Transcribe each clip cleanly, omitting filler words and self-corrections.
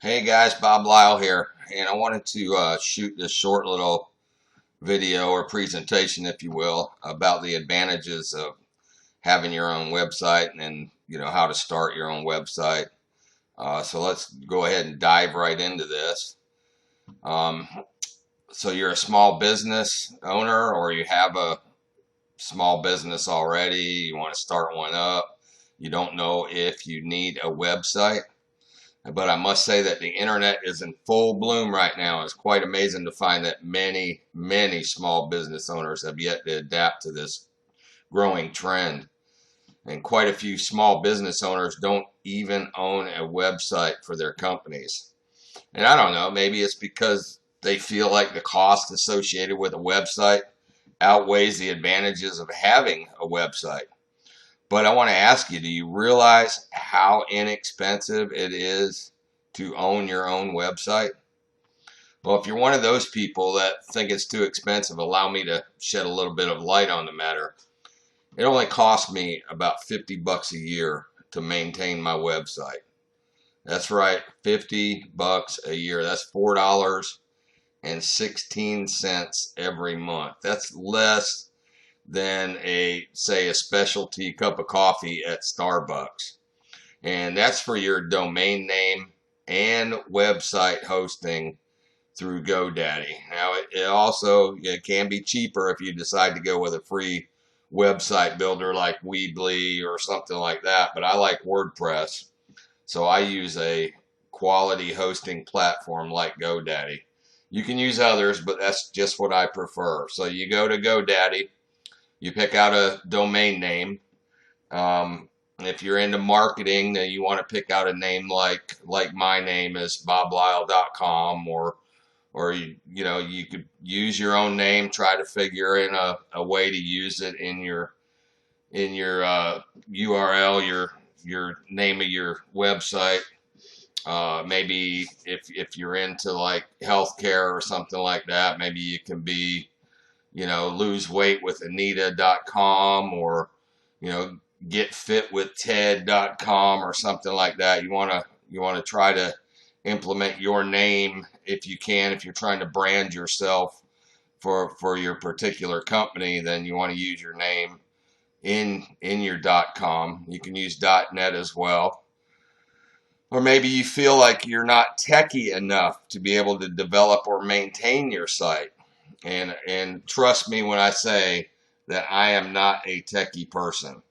Hey guys, Bob Lyle here, and I wanted to shoot this short little video or presentation, if you will, about the advantages of having your own website and how to start your own website. So let's go ahead and dive right into this. Um, so you're a small business owner, or you have a small business already, you want to start one up, you don't know if you need a website. But I must say that the internet is in full bloom right now. It's quite amazing to find that many, many small business owners have yet to adapt to this growing trend. And quite a few small business owners don't even own a website for their companies. And I don't know, maybe it's because they feel like the cost associated with a website outweighs the advantages of having a website. But I want to ask you, do you realize how inexpensive it is to own your own website? Well, if you're one of those people that think it's too expensive, allow me to shed a little bit of light on the matter. It only costs me about 50 bucks a year to maintain my website. That's right, 50 bucks a year. That's $4.16 every month. That's less than say a specialty cup of coffee at Starbucks. And that's for your domain name and website hosting through GoDaddy. Now it can be cheaper if you decide to go with a free website builder like Weebly or something like that, but I like WordPress, so I use a quality hosting platform like GoDaddy. You can use others, but that's just what I prefer. So you go to GoDaddy, you pick out a domain name. If you're into marketing, then you want to pick out a name like my name is boblyle.com, or you could use your own name. Try to figure in a way to use it in your URL, your name of your website. Maybe if you're into like healthcare or something like that, maybe you can be lose weight with Anita.com, or getfitwithted.com or something like that. You want to try to implement your name if you can. If you're trying to brand yourself for your particular company, then you want to use your name in your .com. You can use .net as well. Or maybe you feel like you're not techie enough to be able to develop or maintain your site. And trust me when I say that I am not a techie person.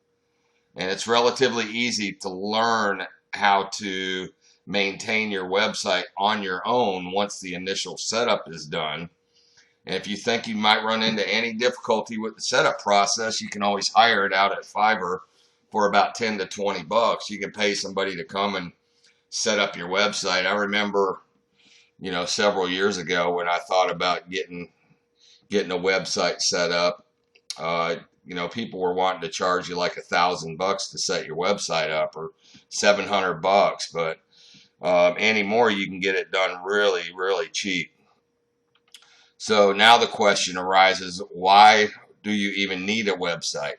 And it's relatively easy to learn how to maintain your website on your own once the initial setup is done. And if you think you might run into any difficulty with the setup process, you can always hire it out at Fiverr for about 10 to 20 bucks. You can pay somebody to come and set up your website. I remember, several years ago when I thought about getting a website set up, people were wanting to charge you like $1,000 to set your website up, or 700 bucks. But anymore, you can get it done really, really cheap. So now the question arises, why do you even need a website?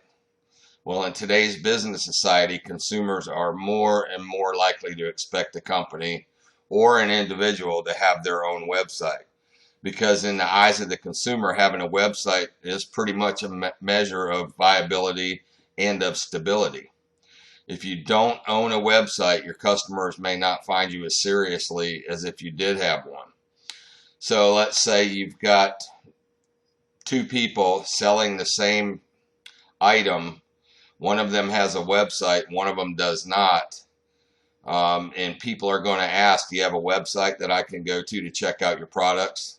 Well, in today's business society, consumers are more and more likely to expect a company or an individual to have their own website, because in the eyes of the consumer, having a website is pretty much a measure of viability and of stability. If you don't own a website, your customers may not find you as seriously as if you did have one. So let's say you've got two people selling the same item. One of them has a website, one of them does not. And people are going to ask, do you have a website that I can go to check out your products?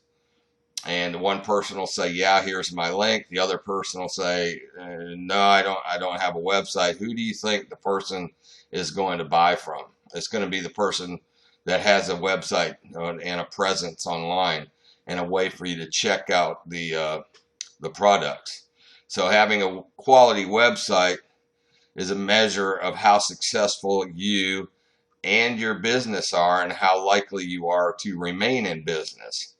And one person will say, yeah, here's my link. The other person will say, no, I don't have a website. Who do you think the person is going to buy from? It's going to be the person that has a website and a presence online and a way for you to check out the products. So having a quality website is a measure of how successful you and your business are and how likely you are to remain in business.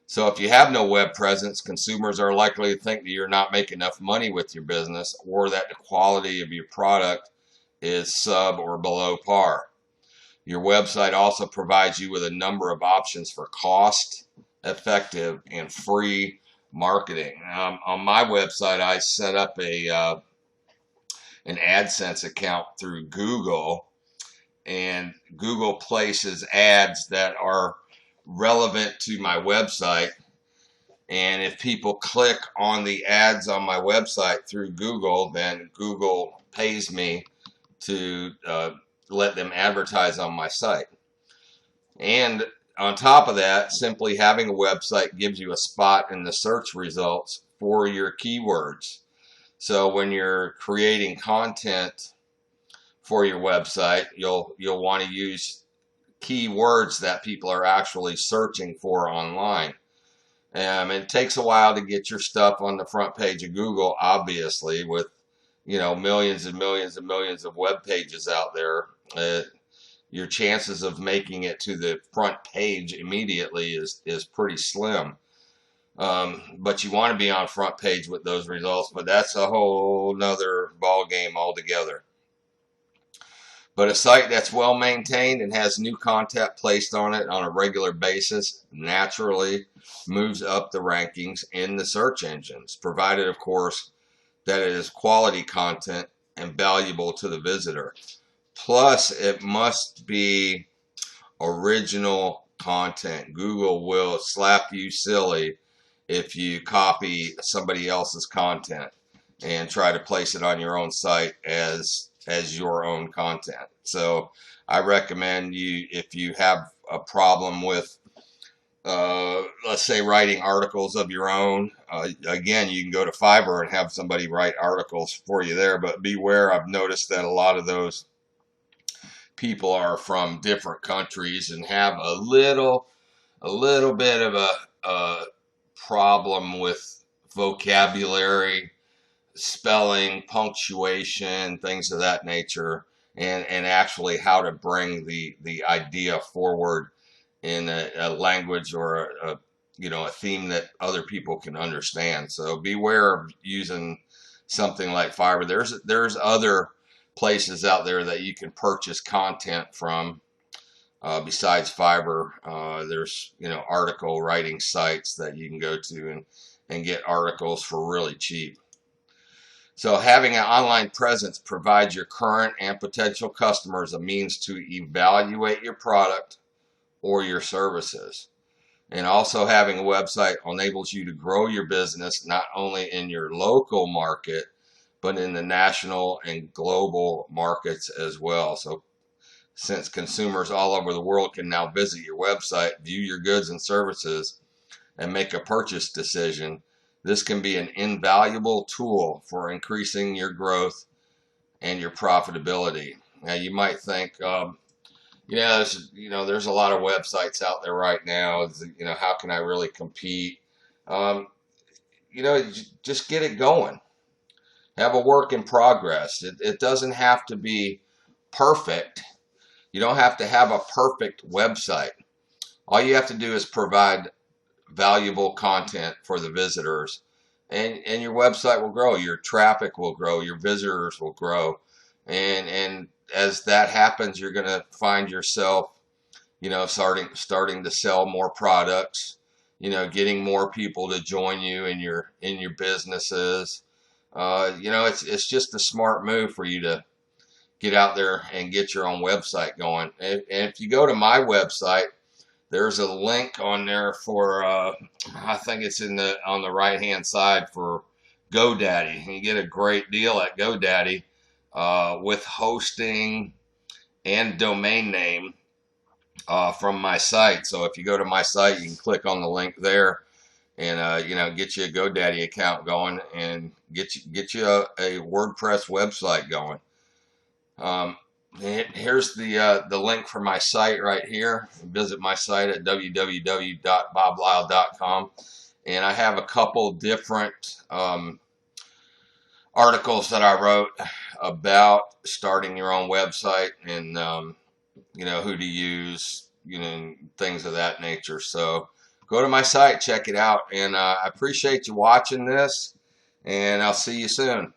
So if you have no web presence, consumers are likely to think that you're not making enough money with your business, or that the quality of your product is sub or below par. Your website also provides you with a number of options for cost effective and free marketing. On my website, I set up an AdSense account through Google, and Google places ads that are relevant to my website. And if people click on the ads on my website through Google, then Google pays me to let them advertise on my site. And on top of that, simply having a website gives you a spot in the search results for your keywords. So when you're creating content for your website, you'll want to use keywords that people are actually searching for online. It takes a while to get your stuff on the front page of Google, obviously, with millions and millions and millions of web pages out there. Your chances of making it to the front page immediately is pretty slim. But you want to be on front page with those results, but that's a whole nother ball game altogether. But a site that's well maintained and has new content placed on it on a regular basis naturally moves up the rankings in the search engines, provided, of course, that it is quality content and valuable to the visitor. Plus, it must be original content. Google will slap you silly if you copy somebody else's content and try to place it on your own site as your own content. So I recommend you, if you have a problem with let's say writing articles of your own, again, you can go to Fiverr and have somebody write articles for you there, but beware, I've noticed that a lot of those people are from different countries and have a little bit of a problem with vocabulary, spelling, punctuation, things of that nature, and actually how to bring the idea forward in a language or a theme that other people can understand. So beware of using something like Fiverr. There's other places out there that you can purchase content from besides Fiverr. There's article writing sites that you can go to and get articles for really cheap. So having an online presence provides your current and potential customers a means to evaluate your product or your services. And also having a website enables you to grow your business not only in your local market, but in the national and global markets as well. So since consumers all over the world can now visit your website, view your goods and services, and make a purchase decision, this can be an invaluable tool for increasing your growth and your profitability. Now you might think, there's a lot of websites out there right now. How can I really compete? Just get it going. Have a work in progress. It doesn't have to be perfect. You don't have to have a perfect website. All you have to do is provide valuable content for the visitors, and your website will grow. Your traffic will grow. Your visitors will grow, and as that happens, you're going to find yourself, starting to sell more products, getting more people to join you in your businesses. It's just a smart move for you to get out there and get your own website going. And if you go to my website, there's a link on there for, I think it's on the right hand side for GoDaddy. And you get a great deal at GoDaddy with hosting and domain name from my site. So if you go to my site, you can click on the link there and get you a GoDaddy account going and get you a WordPress website going. Here's the link for my site right here. Visit my site at www.boblyle.com, and I have a couple different articles that I wrote about starting your own website and who to use, things of that nature. So go to my site, check it out, and I appreciate you watching this, and I'll see you soon.